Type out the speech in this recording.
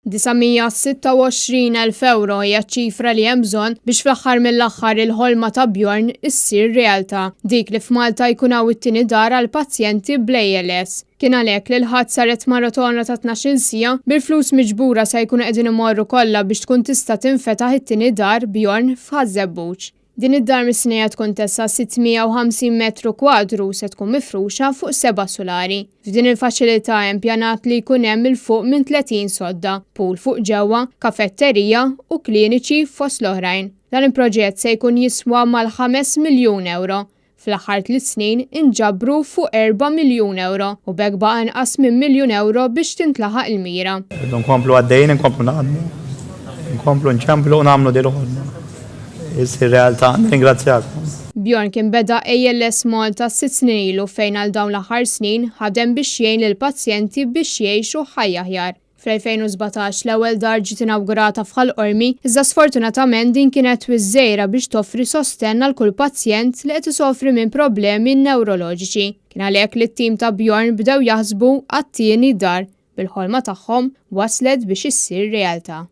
926,000 euro hija ċifra li hemm bżonn biex fl-aħħar mill-aħħar il-ħolma ta' Bjorn issir realtà. Dik li f'Malta jkun hawn it-tieni dar għal pazjenti bl-ALS. Kien għalhekk li l-ħadd saret maratona ta' 12 siegħa bil-flus miġbura se jkunu qegħdin imorru kollha biex tkun tista' tinfetaħ it-tieni dar Bjorn f'Ħażebbuġ. Din id-dar mis-snejja tkun tessa 650 metru kwadru se tkun mifruxa fuq 7 solari. F'din il-faċilità hemm pjanat li jkun hemm il fuq minn 30 sodda, pool fuq ġewwa, kafetterija u kliniċi fost l-oħrajn. Dan il-proġett se jkun jiswa mal-5 miljun euro. Fl-aħħar 3 snin inġabru fuq 4 miljun euro u bekk baqa' inqas minn miljun euro biex tintlaħaq il-mira. Nkomplu għaddejjin, nkomplu naħdmu, nkomplu nċemplu u nagħmlu dil-ħolma. Issir realtà, ringrazzjakom. Bjorn kien beda ALS Malta 6 snin ilu fejn għal dawn l-aħħar snin ħadem biex jgħin lill-pazjenti biex jgħixu ħajja aħjar. Fl-2017 l-ewwel dar ġiet inawgurata f'Ħallqormi, iżda sfortunatament din kienet wiżżejra biex toffri sostenn għal kull pazjent li qed isofri minn problemi newroloġiċi. Kien għalhekk li t-tim ta' Bjorn bdew jaħsbu għat-tieni dar bil-ħolma tagħhom waslet biex issir realtà.